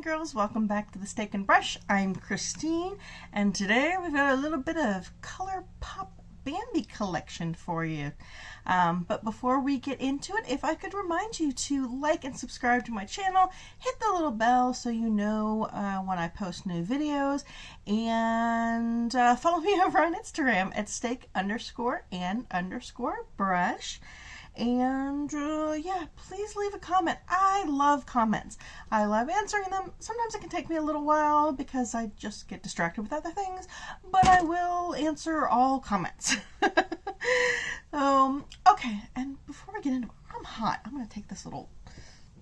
girls, welcome back to the Steak and Brush. I'm Christine, and today we've got a little bit of Colourpop Bambi collection for you. But before we get into it, if I could remind you to like and subscribe to my channel, hit the little bell so you know when I post new videos, and follow me over on Instagram at steak_and_brush. And yeah, please leave a comment. I love comments. I love answering them. Sometimes it can take me a little while because I just get distracted with other things, but I will answer all comments. Okay, and before we get into it, I'm hot. I'm going to take this little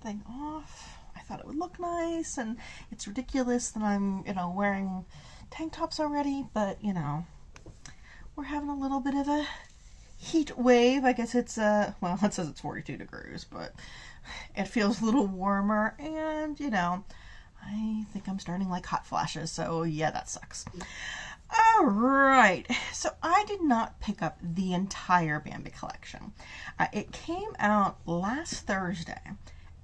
thing off. I thought it would look nice, and it's ridiculous that I'm, wearing tank tops already, but, we're having a little bit of a heat wave. I guess it's well, it says it's 42 degrees, but it feels a little warmer, and I think I'm starting like hot flashes, so yeah, that sucks. All right, so I did not pick up the entire Bambi collection. It came out last Thursday,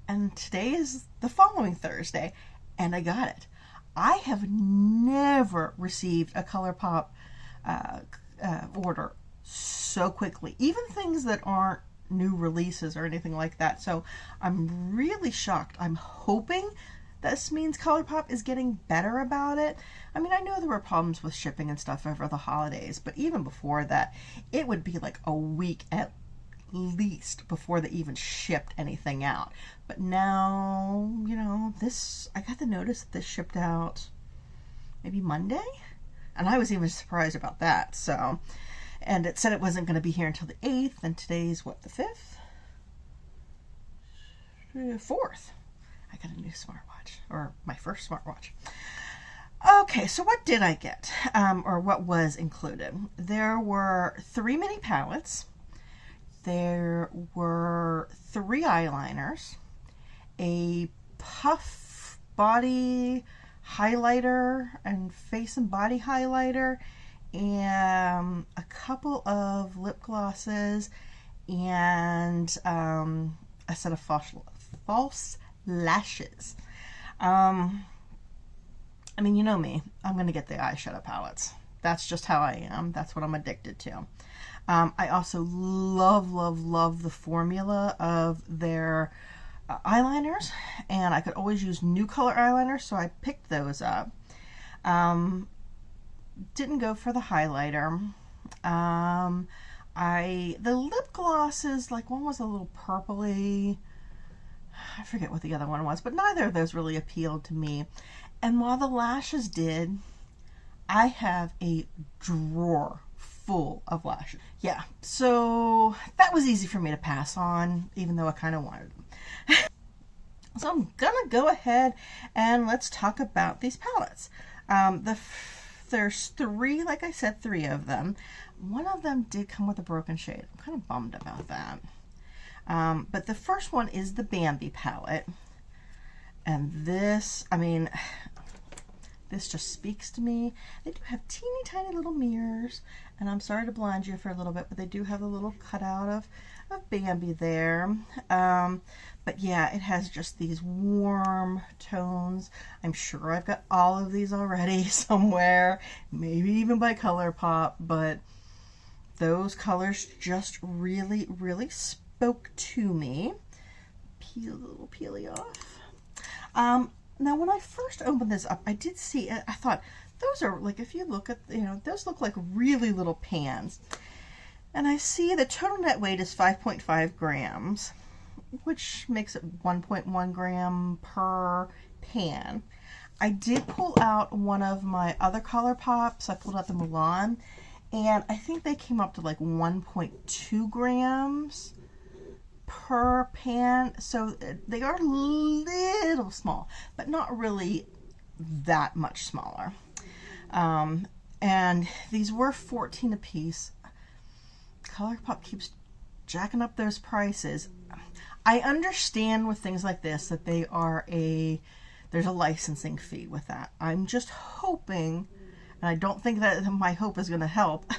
and today is the following Thursday, and I got it. I have never received a Colourpop order so quickly, even things that aren't new releases or anything like that. So I'm really shocked. I'm hoping this means Colourpop is getting better about it. I mean, I know there were problems with shipping and stuff over the holidays, but even before that, it would be like a week at least before they even shipped anything out. But now, I got the notice that this shipped out maybe Monday, and I was even surprised about that. So, and it said it wasn't going to be here until the 8th, and today's what, the 5th? 4th. I got a new smartwatch, or my first smartwatch. Okay, so what did I get, or what was included? There were 3 mini palettes. There were 3 eyeliners, a puff body highlighter and face and body highlighter, and a couple of lip glosses, and a set of false lashes. I mean, you know me. I'm going to get the eyeshadow palettes. That's just how I am. That's what I'm addicted to. I also love the formula of their eyeliners, and I could always use new color eyeliners, so I picked those up. Didn't go for the highlighter. The lip glosses, like one was a little purpley. I forget what the other one was, but neither of those really appealed to me. And while the lashes did, I have a drawer full of lashes. Yeah, so that was easy for me to pass on, even though I kind of wanted them. So I'm gonna go ahead and let's talk about these palettes. There's 3, like I said, 3 of them. One of them did come with a broken shade. I'm kind of bummed about that. But the first one is the Bambi palette. And this, I mean, this just speaks to me. They do have teeny tiny little mirrors. And I'm sorry to blind you for a little bit, but they do have a little cutout of Bambi there. But yeah, it has just these warm tones. I'm sure I've got all of these already somewhere, maybe even by Colourpop, but those colors just really spoke to me. Peel a little peely off. Now when I first opened this up, I did see, I thought, those are like, if you look at, those look like really little pans. And I see the total net weight is 5.5 grams, which makes it 1.1 gram per pan. I did pull out one of my other Colourpops. I pulled out the Milan, and I think they came up to like 1.2 grams per pan. So they are a little small, but not really that much smaller. And these were $14 a piece. Colourpop keeps jacking up those prices. I understand with things like this that there's a licensing fee with that. I'm just hoping, and I don't think that my hope is going to help,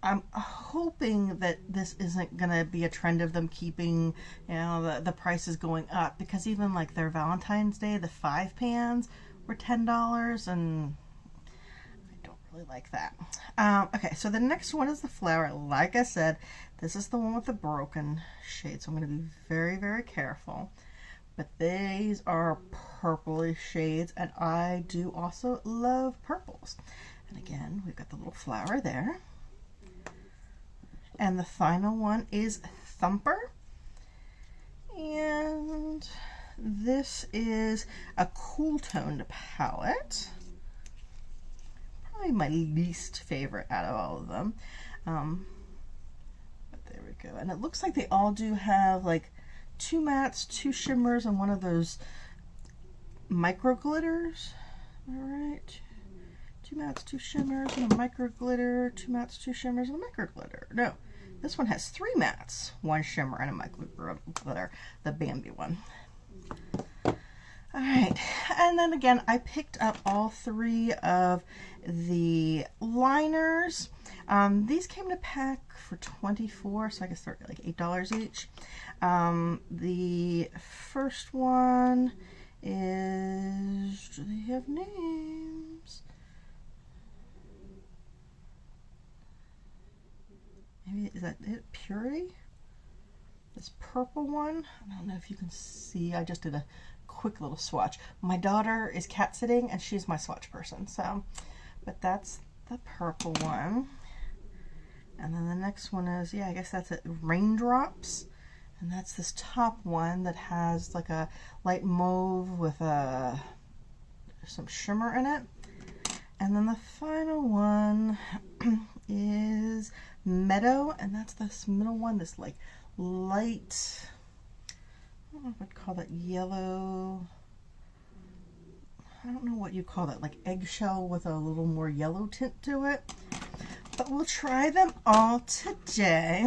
I'm hoping that this isn't gonna be a trend of them keeping, you know, the prices going up, because even like their Valentine's Day, the 5 pans were $10, and I don't really like that. Okay, so the next one is the flower. Like I said, this is the one with the broken shade, so I'm gonna be very, very careful. But these are purpley shades, and I do also love purples. And again, we've got the little flower there. And the final one is Thumper. And this is a cool toned palette. Probably my least favorite out of all of them. But there we go. And it looks like they all do have like 2 mattes, 2 shimmers, and one of those micro glitters. All right. 2 mattes, 2 shimmers, and a micro glitter. 2 mattes, 2 shimmers, and a micro glitter. No. This one has 3 mattes, 1 shimmer, and a micro glitter, the Bambi one. Alright, and then again, I picked up all 3 of the liners. These came in a pack for $24, so I guess they're like $8 each. The first one is, do they have names? Maybe, is that it? Purty? This purple one? I don't know if you can see. I just did a quick little swatch. My daughter is cat sitting and she's my swatch person. So, but that's the purple one. And then the next one is, yeah, I guess that's it. Raindrops. And that's this top one that has like a light mauve with some shimmer in it. And then the final one is Meadow, and that's this middle one, this like light, I don't know if I'd call that yellow, I don't know what you call that, like eggshell with a little more yellow tint to it. But we'll try them all today.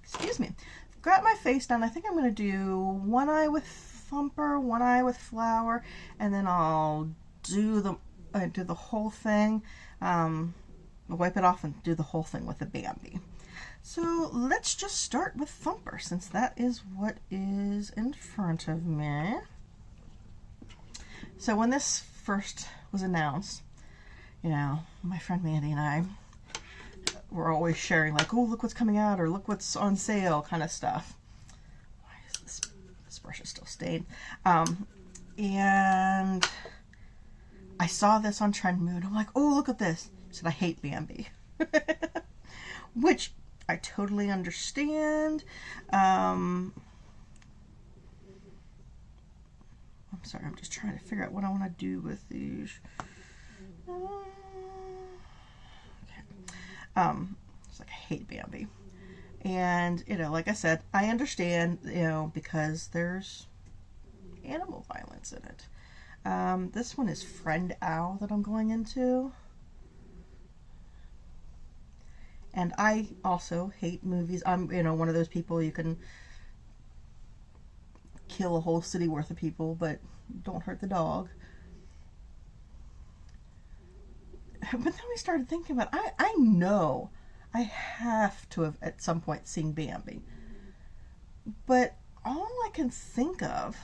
Excuse me. I've got my face done. I think I'm going to do one eye with Thumper, one eye with Flower, and then I'll do the whole thing. Wipe it off and do the whole thing with the Bambi. So let's just start with Thumper, since that is what is in front of me. So when this first was announced, you know, my friend Mandy and I were always sharing like, oh, look what's coming out, or look what's on sale kind of stuff. Why is this brush is still stained? And I saw this on Trend Mood. I'm like, oh, look at this. She said, I hate Bambi. Which I totally understand. I'm sorry, I'm just trying to figure out what I want to do with these. It's like, I hate Bambi. And, you know, like I said, I understand, you know, because there's animal violence in it. This one is Friend Owl that I'm going into. And I also hate movies. I'm, you know, one of those people, you can kill a whole city worth of people, but don't hurt the dog. But then we started thinking about, I know I have to have at some point seen Bambi. But all I can think of,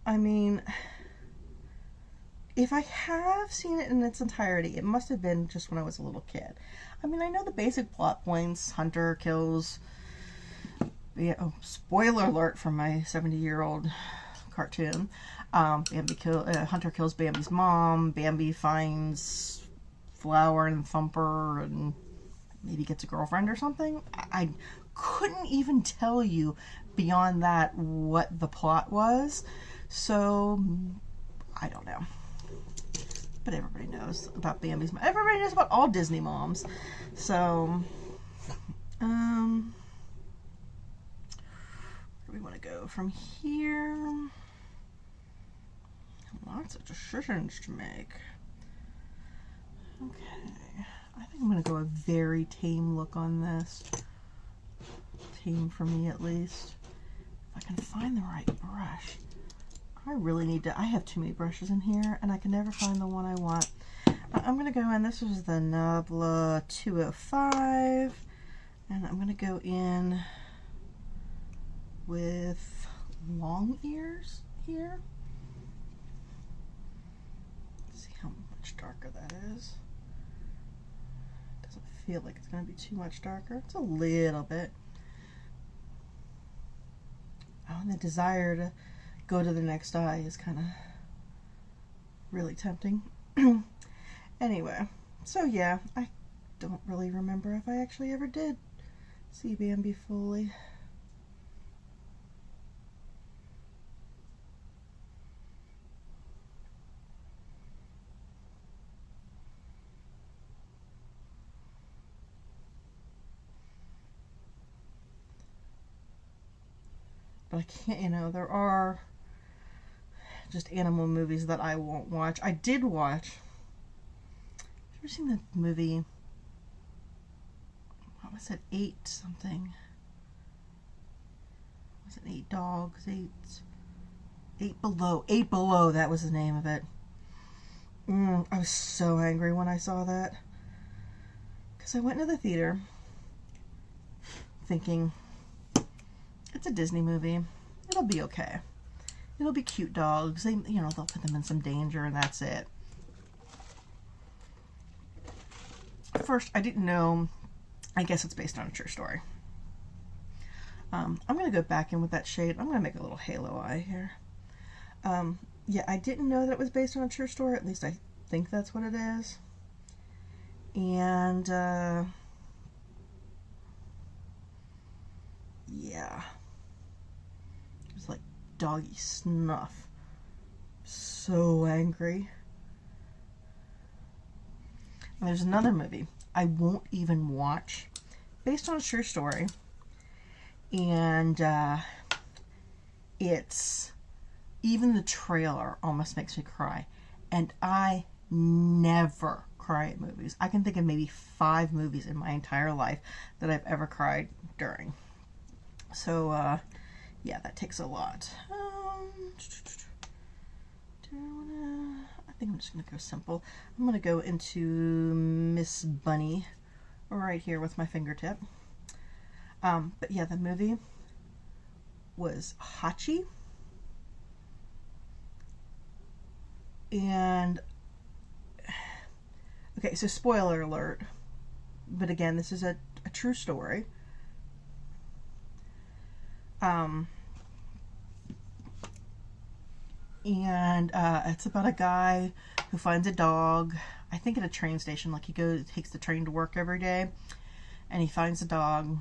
I mean, if I have seen it in its entirety, it must have been just when I was a little kid. I mean, I know the basic plot points. Hunter kills, yeah, oh, spoiler alert from my 70-year-old cartoon. Hunter kills Bambi's mom. Bambi finds Flower and Thumper and maybe gets a girlfriend or something. I couldn't even tell you beyond that what the plot was. So, I don't know. But everybody knows about Bambi's mom. Everybody knows about all Disney moms. So, where do we want to go from here? Lots of decisions to make. Okay, I think I'm going to go a very tame look on this. Tame for me, at least. If I can find the right brush. I really need to, I have too many brushes in here, and I can never find the one I want. I'm going to go in, this was the Nabla 205, and I'm going to go in with long ears here. Let's see how much darker that is. Doesn't feel like it's going to be too much darker. It's a little bit. Oh, and the desire to go to the next eye is kind of really tempting. Anyway, so yeah, I don't really remember if I actually ever did see Bambi fully. But I can't, you know, there are just animal movies that I won't watch. I did watch, have you ever seen the movie, what was it, 8 something? Was it 8 Dogs? 8 Below. 8 Below, that was the name of it. I was so angry when I saw that. Because I went into the theater thinking, it's a Disney movie. It'll be okay. It'll be cute dogs. They, you know, they'll put them in some danger and that's it. First, I didn't know. I guess it's based on a true story. I'm going to go back in with that shade. I'm going to make a little halo eye here. Yeah, I didn't know that it was based on a true story. At least I think that's what it is. And, yeah. It's like doggy snuff. So angry. And there's another movie I won't even watch, based on a true story, and it's, even the trailer almost makes me cry, and I never cry at movies. I can think of maybe 5 movies in my entire life that I've ever cried during. So yeah, that takes a lot. I think I'm just going to go simple. I'm going to go into Miss Bunny right here with my fingertip. But yeah, the movie was Hachi. And, okay, so spoiler alert. But again, this is a true story. And it's about a guy who finds a dog, I think at a train station. Like, he takes the train to work every day, and he finds a dog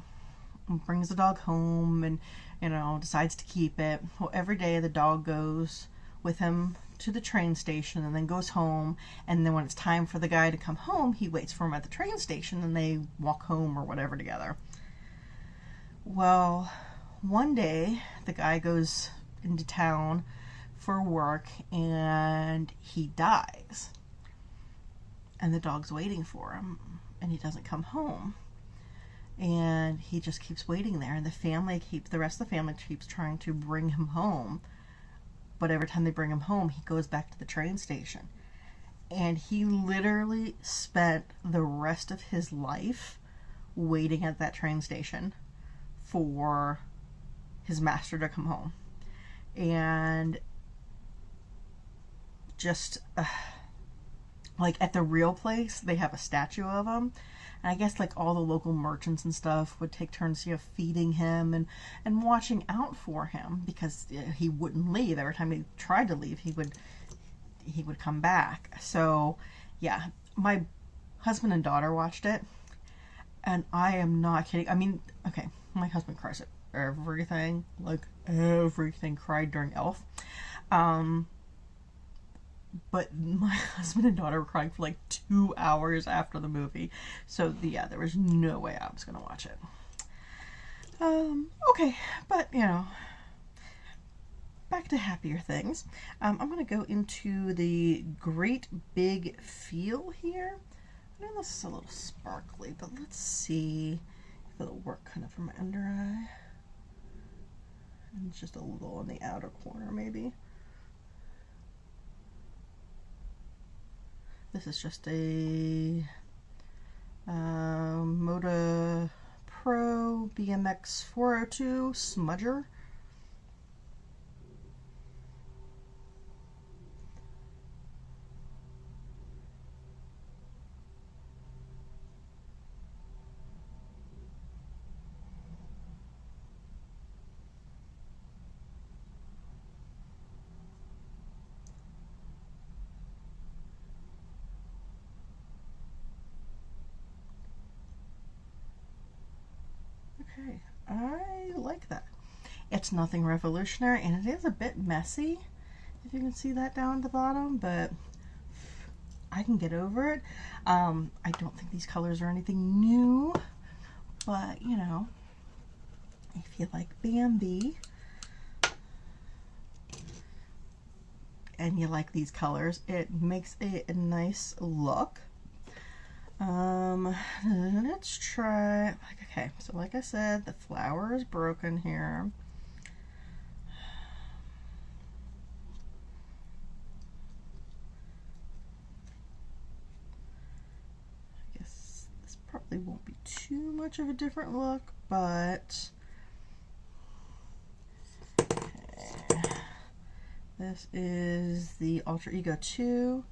and brings the dog home, and, you know, decides to keep it. Well, every day the dog goes with him to the train station and then goes home, and then when it's time for the guy to come home, he waits for him at the train station and they walk home or whatever together. Well, one day the guy goes into town for work and he dies, and the dog's waiting for him, and he doesn't come home, and he just keeps waiting there, and the rest of the family keeps trying to bring him home, but every time they bring him home, he goes back to the train station, and he literally spent the rest of his life waiting at that train station for his master to come home. And just like at the real place, they have a statue of him, and I guess like all the local merchants and stuff would take turns, you know, feeding him and watching out for him, because he wouldn't leave. Every time he tried to leave, he would come back. So yeah, my husband and daughter watched it, and I am not kidding. I mean, okay, my husband cries at everything, like everything. Cried during Elf. But my husband and daughter were crying for like 2 hours after the movie. So yeah, there was no way I was going to watch it. Okay, but you know, back to happier things. I'm going to go into the Great Big Feel here. I know this is a little sparkly, but let's see if it'll work kind of for my under eye. And just a little on the outer corner, maybe. This is just a Moda Pro BMX 402 smudger. Okay, I like that. It's nothing revolutionary, and it is a bit messy, if you can see that down at the bottom, but I can get over it. I don't think these colors are anything new, but you know, if you like Bambi and you like these colors, it makes a nice look. Let's try, okay, so like I said, the flower is broken here. I guess this probably won't be too much of a different look, but okay. This is the Alter Ego 2.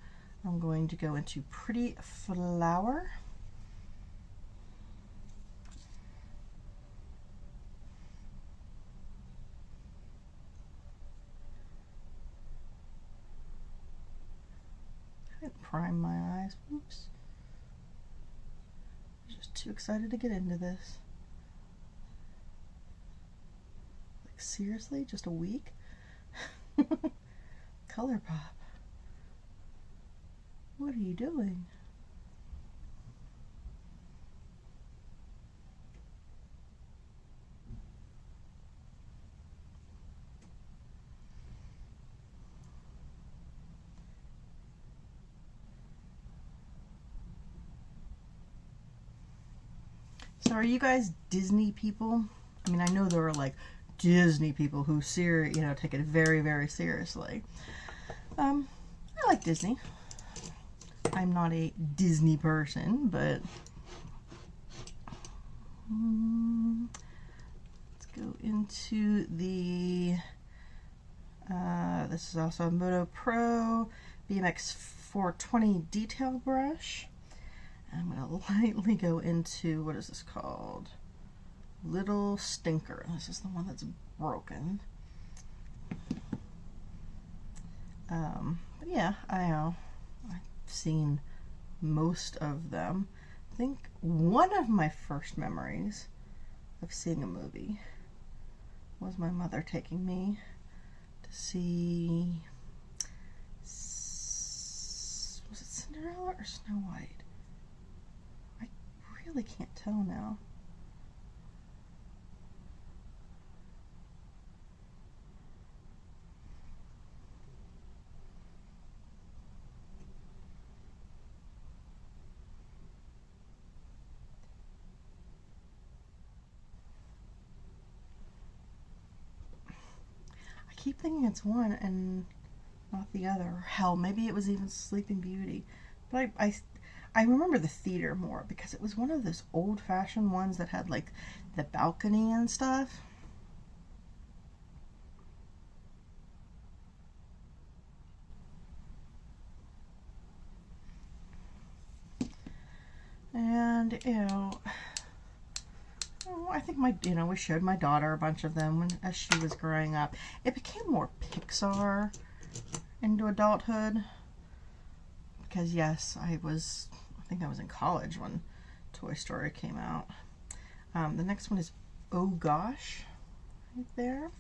I'm going to go into Pretty Flower. I didn't prime my eyes. Oops. I'm just too excited to get into this. Like, seriously? Just a week? Colourpop. What are you doing? So are you guys Disney people? I mean, I know there are like Disney people who take it very, very seriously. I like Disney. I'm not a Disney person, but let's go into the, this is also a Moda Pro BMX 420 detail brush. I'm going to lightly go into, what is this called? Little Stinker. This is the one that's broken. But yeah, I know. I've seen most of them. I think one of my first memories of seeing a movie was my mother taking me to see, was it Cinderella or Snow White? I really can't tell now. I keep thinking it's one and not the other. Or hell, maybe it was even Sleeping Beauty. But I remember the theater more because it was one of those old-fashioned ones that had like the balcony and stuff. And I think we showed my daughter a bunch of them as she was growing up. It became more Pixar into adulthood because yes, I think I was in college when Toy Story came out. The next one is Oh Gosh, right there.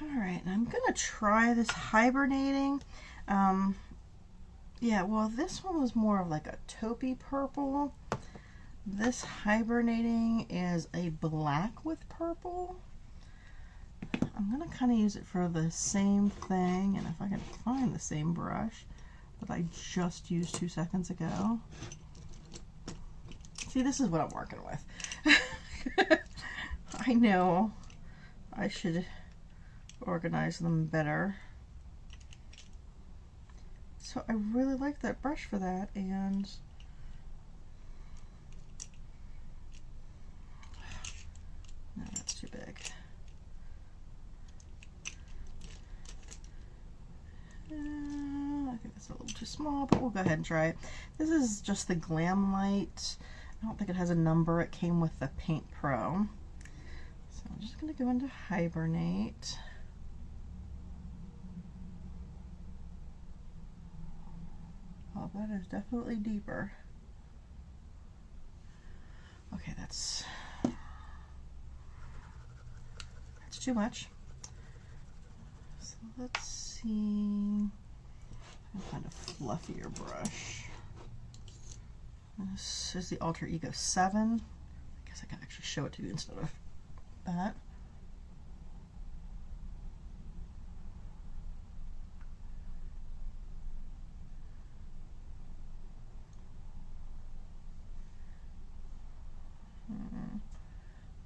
Alright, and I'm going to try this hibernating. Yeah, well, this one was more of like a taupey purple. This hibernating is a black with purple. I'm going to kind of use it for the same thing, and if I can find the same brush that I just used 2 seconds ago. See, this is what I'm working with. I know I should organize them better. So I really like that brush for that, and no, that's too big. I think that's a little too small, but we'll go ahead and try it. This is just the Glamlite. I don't think it has a number. It came with the Paint Pro. So I'm just going to go into Hibernate. Oh, that is definitely deeper. Okay, that's too much. So let's see. I'll find a fluffier brush. This is the Alter Ego 7. I guess I can actually show it to you instead of that.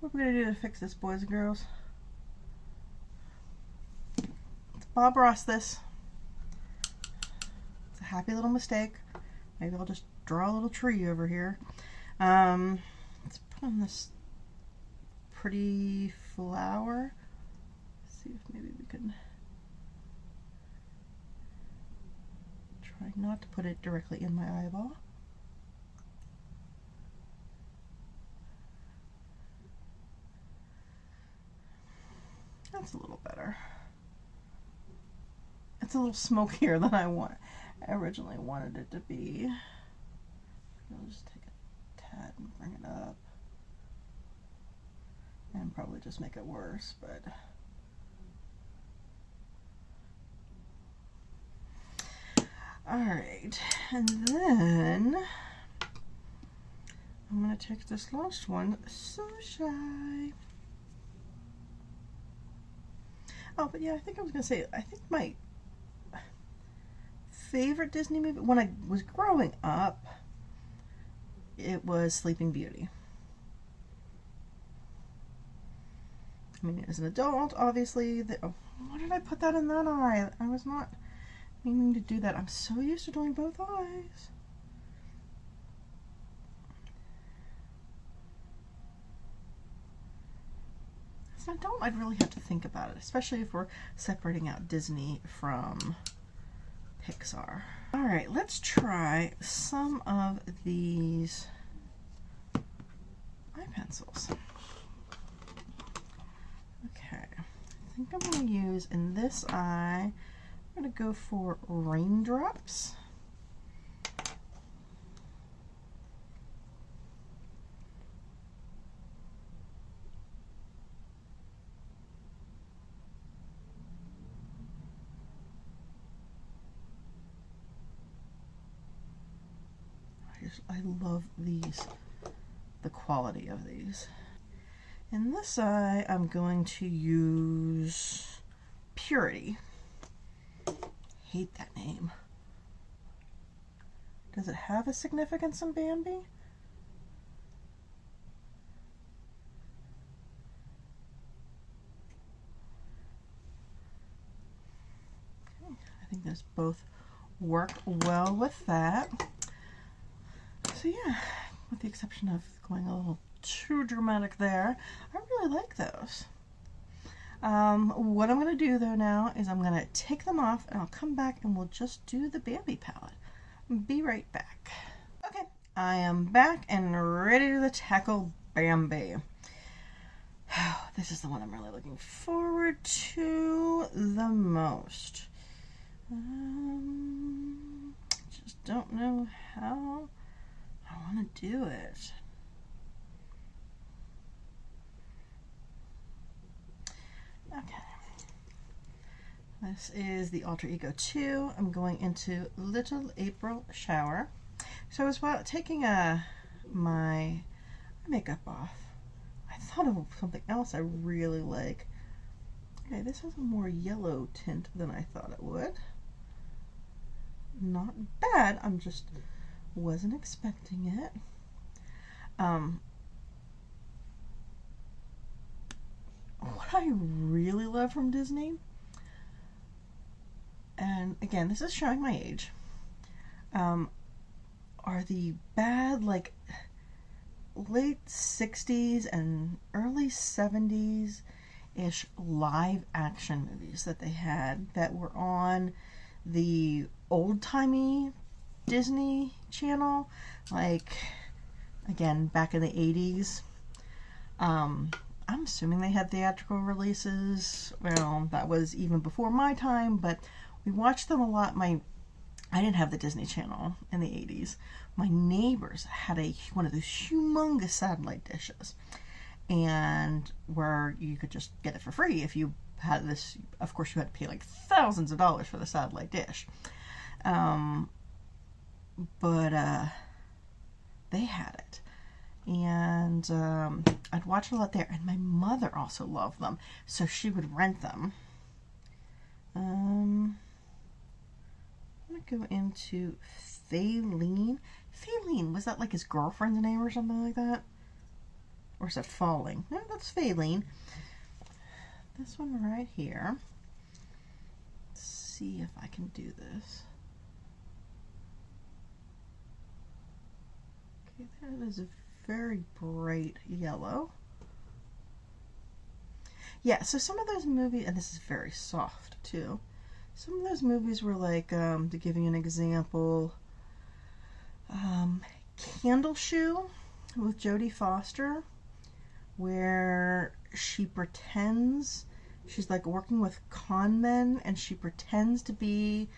What are we going to do to fix this, boys and girls? Let's Bob Ross this. It's a happy little mistake. Maybe I'll just draw a little tree over here. Let's put on this pretty flower. See if maybe we can try not to put it directly in my eyeball. That's a little better. It's a little smokier than I originally wanted it to be. I'll just take a tad and bring it up. And probably just make it worse, but alright. And then I'm gonna take this last one, So Shy. Oh, but yeah, I think I was gonna say, I think my favorite Disney movie when I was growing up, it was Sleeping Beauty. I mean, as an adult, obviously, oh, why did I put that in that eye? I was not meaning to do that. I'm so used to doing both eyes. As an adult, I'd really have to think about it, especially if we're separating out Disney from Pixar. All right, let's try some of these eye pencils. Okay, I think I'm going to use, in this eye, I'm going to go for Raindrops. I love these, the quality of these. In this eye, I'm going to use Purty. Hate that name. Does it have a significance in Bambi? Okay, I think those both work well with that. So yeah, with the exception of going a little too dramatic there, I really like those. What I'm going to do though now is I'm going to take them off and I'll come back and we'll just do the Bambi palette. Be right back. Okay, I am back and ready to tackle Bambi. This is the one I'm really looking forward to the most. Just don't know how I want to do it. Okay. This is the Alter Ego 2. I'm going into Little April Shower. So as well, taking my makeup off, I thought of something else I really like. Okay, this has a more yellow tint than I thought it would. Not bad, I'm just wasn't expecting it. What I really love from Disney, and again, this is showing my age, are the bad, like, late 60s and early 70s-ish live action movies that they had that were on the old-timey Disney Channel, like, again, back in the 80s. I'm assuming they had theatrical releases. Well, that was even before my time, but we watched them a lot. I didn't have the Disney Channel in the 80s. My neighbors had one of those humongous satellite dishes, and where you could just get it for free if you had this. Of course, you had to pay like thousands of dollars for the satellite dish. But they had it, and I'd watch a lot there, and my mother also loved them, so she would rent them. I'm going to go into Faylene. Faylene, was that like his girlfriend's name or something like that? Or is that Falling? No, that's Faylene. This one right here. Let's see if I can do this. Okay, that is a very bright yellow. Yeah, so some of those movies, and this is very soft too, some of those movies were like, to give you an example, Candle Shoe with Jodie Foster, where she pretends, she's like working with con men, and she pretends to be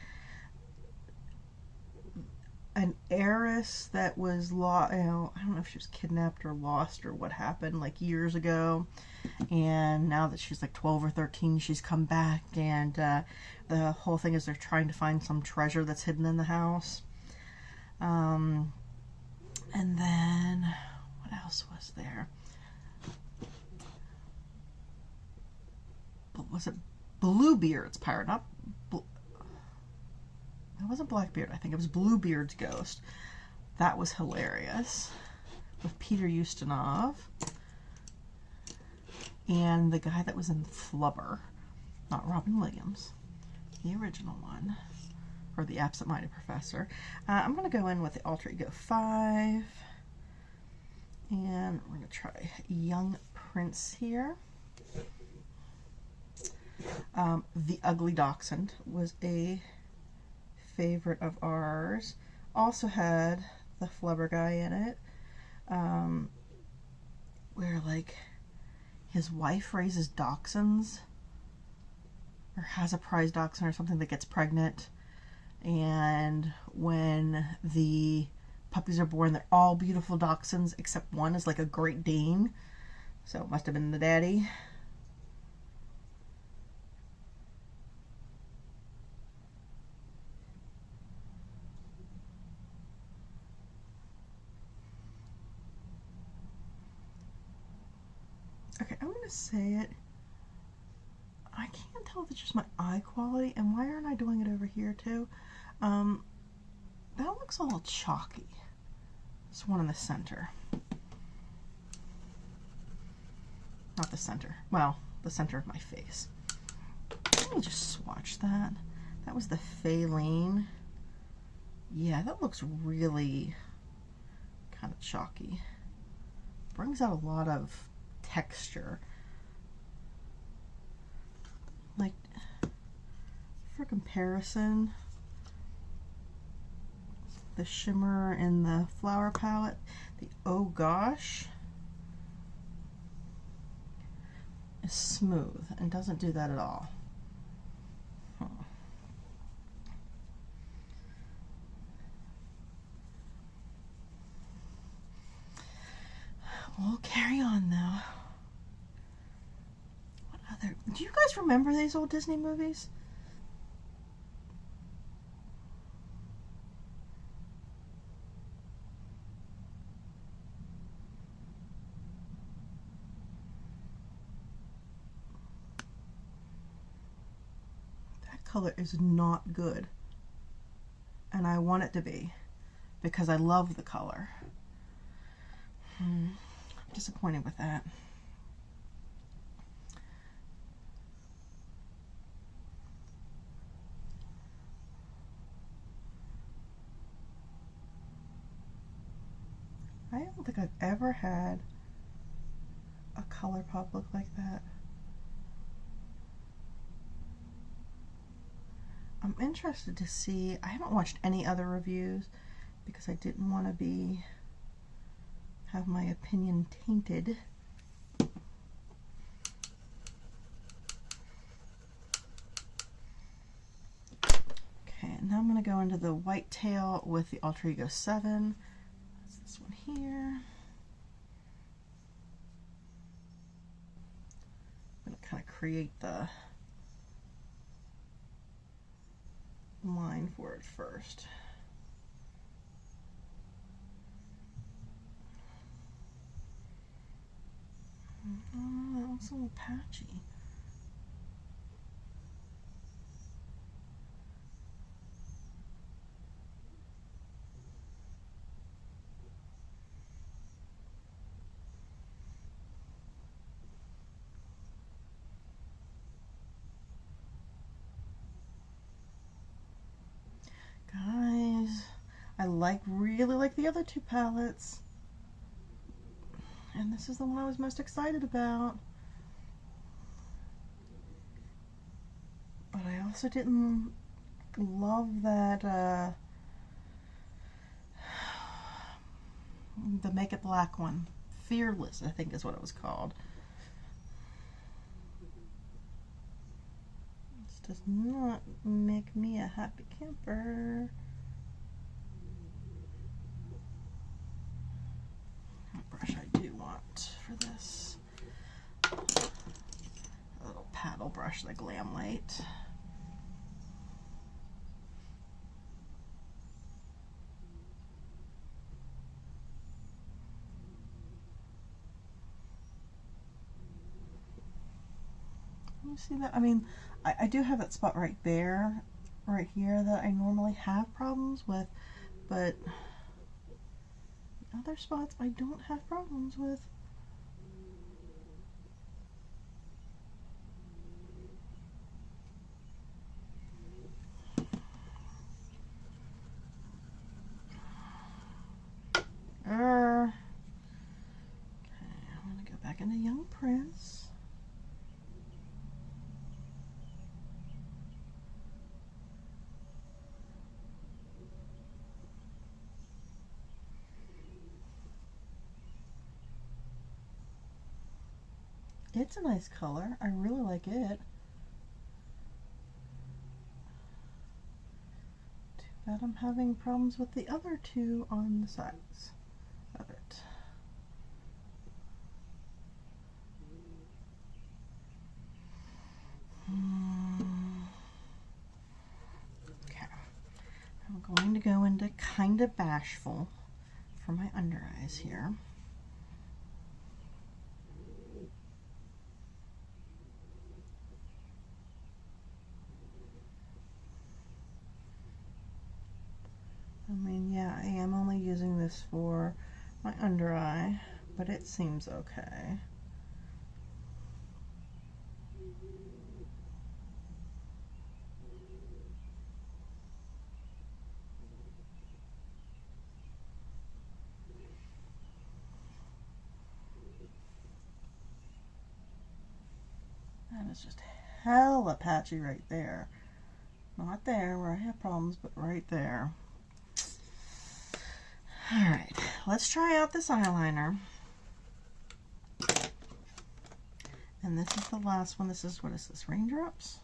an heiress that was lost. I don't know if she was kidnapped or lost or what happened like years ago, and now that she's like 12 or 13, she's come back, and the whole thing is they're trying to find some treasure that's hidden in the house. And then what else was there? Was it Bluebeard's Pirate? Not it wasn't Blackbeard. I think it was Bluebeard's Ghost. That was hilarious, with Peter Ustinov and the guy that was in Flubber, not Robin Williams, the original one, or the Absent-Minded Professor. I'm going to go in with the Alter Ego 5, and we're going to try Young Prince here. The Ugly Dachshund was a favorite of ours. Also had the Flubber guy in it, where like his wife raises dachshunds, or has a prize dachshund or something that gets pregnant, and when the puppies are born, they're all beautiful dachshunds except one is like a Great Dane, so it must have been the daddy. Okay, I'm going to say it. I can't tell if it's just my eye quality, and why aren't I doing it over here too? That looks a little chalky. This one in the center. Not the center. Well, the center of my face. Let me just swatch that. That was the Faylene. Yeah, that looks really kind of chalky. Brings out a lot of texture. Like, for comparison, the shimmer in the Flower Palette, the Oh Gosh, is smooth and doesn't do that at all. We'll carry on though. What other? Do you guys remember these old Disney movies? color is not good. And I want it to be, because I love the color. I'm disappointed with that. I don't think I've ever had a Colourpop look like that. I'm interested to see. I haven't watched any other reviews because I didn't want to have my opinion tainted. Okay, now I'm going to go into the Whitetail with the Alter Ego 7. That's this one here. I'm going to kind of create the line for it first. Oh, that looks a little patchy. Guys, I really like the other two palettes, and this is the one I was most excited about. But I also didn't love that the Make It Black one. Fearless, I think is what it was called. Does not make me a happy camper. What brush I do want for this? A little paddle brush, the Glamlite. You see that? I mean, I do have that spot right there, right here, that I normally have problems with, but other spots I don't have problems with. Okay, I'm going to go back into Young Prince. It's a nice color. I really like it. Too bad I'm having problems with the other two on the sides of it. Okay. I'm going to go into Kinda Bashful for my under eyes here. I mean, yeah, I am only using this for my under eye, but it seems okay. That is just hella patchy right there. Not there where I have problems, but right there. Alright, let's try out this eyeliner. And this is the last one. This is, what is this, Raindrops?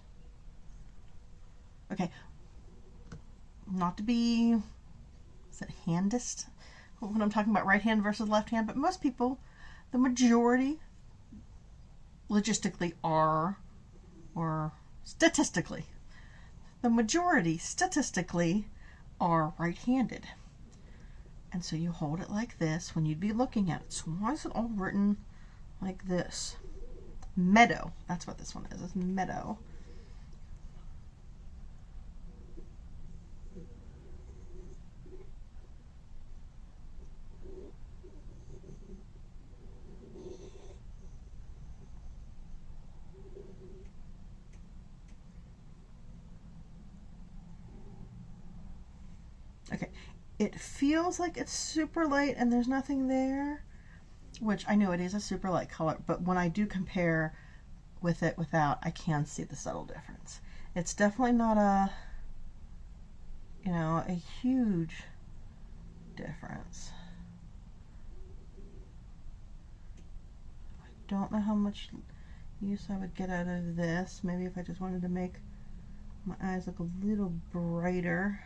Okay. Not to be, is it handist? When I'm talking about right hand versus left hand, but most people, the majority, logistically are, or statistically, the majority statistically are right-handed. And so you hold it like this when you'd be looking at it. So why is it all written like this? Meadow. That's what this one is. It's Meadow. Okay, it feels like it's super light and there's nothing there, which I know it is a super light color, but when I do compare with it without, I can see the subtle difference. It's definitely not a, you know, a huge difference. I don't know how much use I would get out of this. Maybe if I just wanted to make my eyes look a little brighter.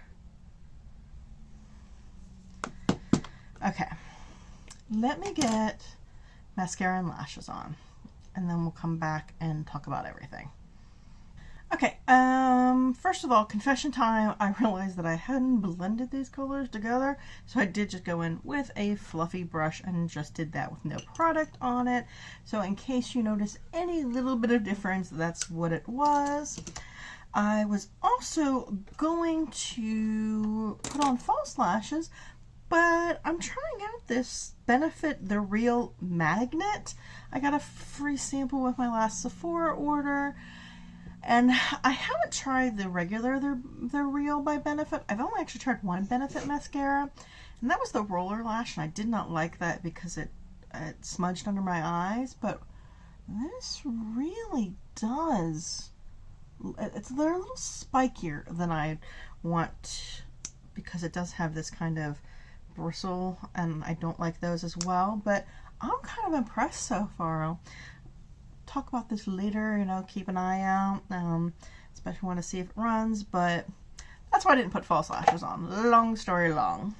Okay, let me get mascara and lashes on, and then we'll come back and talk about everything. Okay, first of all, confession time, I realized that I hadn't blended these colors together, so I did just go in with a fluffy brush and just did that with no product on it. So in case you notice any little bit of difference, that's what it was. I was also going to put on false lashes, but I'm trying out this Benefit the Real Magnet. I got a free sample with my last Sephora order, and I haven't tried the regular They're Real by Benefit. I've only actually tried one Benefit mascara, and that was the Roller Lash, and I did not like that because it smudged under my eyes, but this really does. They're a little spikier than I want because it does have this kind of bristle, and I don't like those as well, but I'm kind of impressed so far. I'll talk about this later, you know, keep an eye out, especially want to see if it runs, but that's why I didn't put false lashes on. Long story long.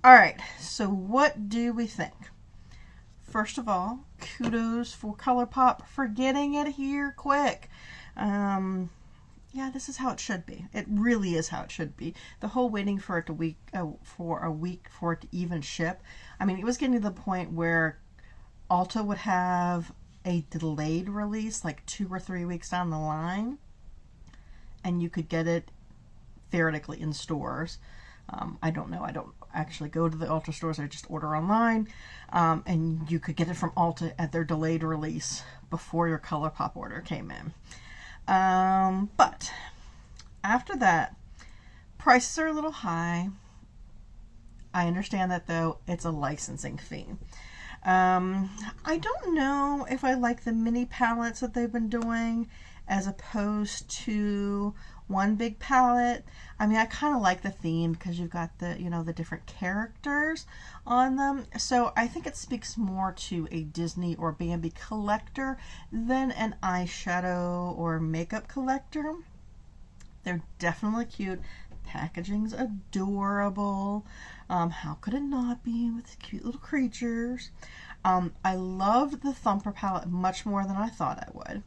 Alright, so what do we think? First of all, kudos for Colourpop for getting it here quick. Yeah, this is how it should be. It really is how it should be. The whole waiting for it to for a week for it to even ship. I mean, it was getting to the point where Ulta would have a delayed release, like 2 or 3 weeks down the line, and you could get it theoretically in stores. I don't know. I don't actually go to the Ulta stores. I just order online, and you could get it from Ulta at their delayed release before your Colourpop order came in. But after that, prices are a little high. I understand that, though. It's a licensing fee. I don't know if I like the mini palettes that they've been doing as opposed to one big palette. I mean, I kind of like the theme because you've got the, you know, the different characters on them. So I think it speaks more to a Disney or Bambi collector than an eyeshadow or makeup collector. They're definitely cute. Packaging's adorable. How could it not be with cute little creatures? I loved the Thumper palette much more than I thought I would.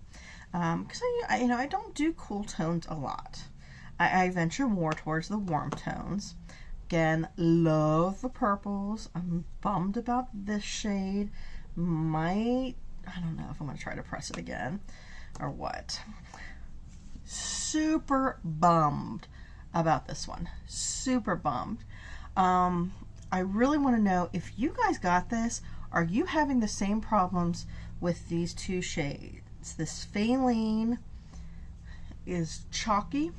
Because I don't do cool tones a lot. I venture more towards the warm tones. Again, love the purples. I'm bummed about this shade. I don't know if I'm going to try to press it again or what. Super bummed about this one. Super bummed. I really want to know if you guys got this. Are you having the same problems with these two shades? This Faline is chalky,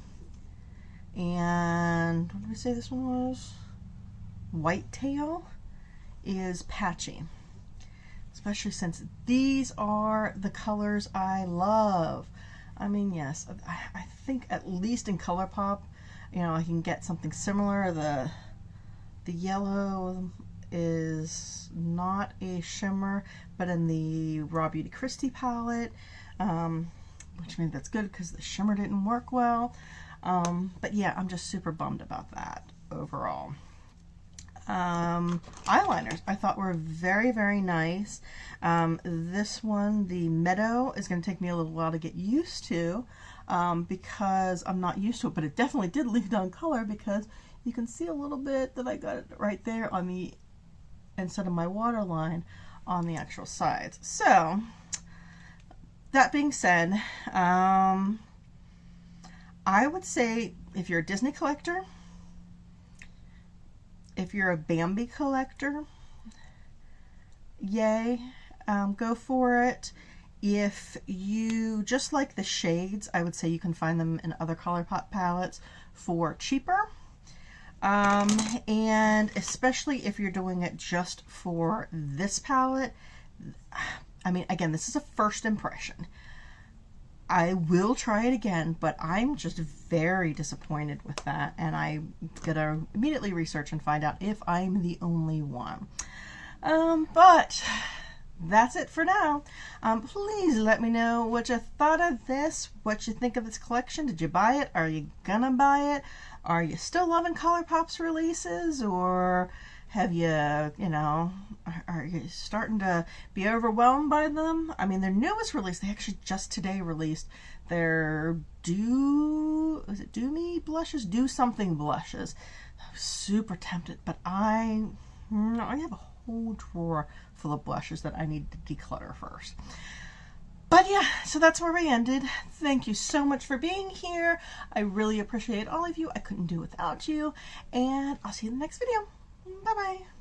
and what did we say this one was? Whitetail is patchy. Especially since these are the colors I love. I mean, yes, I think at least in Colourpop, you know, I can get something similar. The yellow is not a shimmer, but in the Raw Beauty Christie palette, which means that's good because the shimmer didn't work well. But yeah, I'm just super bummed about that overall. Eyeliners I thought were very, very nice. This one, the Meadow, is going to take me a little while to get used to because I'm not used to it, but it definitely did leave down color because you can see a little bit that I got it right there on the instead of my waterline on the actual sides. So that being said, I would say if you're a Disney collector, if you're a Bambi collector, yay, go for it. If you just like the shades, I would say you can find them in other Colourpop palettes for cheaper. And especially if you're doing it just for this palette, I mean, again, this is a first impression. I will try it again, but I'm just very disappointed with that, and I'm gonna immediately research and find out if I'm the only one. But that's it for now. Please let me know what you thought of this, what you think of this collection. Did you buy it? Are you gonna buy it? Are you still loving Colourpop's releases, or have you, you know, are you starting to be overwhelmed by them? I mean, their newest release, they actually just today released their Do Something blushes. I was super tempted, but I have a whole drawer full of blushes that I need to declutter first. But yeah, so that's where we ended. Thank you so much for being here. I really appreciate all of you. I couldn't do without you. And I'll see you in the next video. Bye-bye.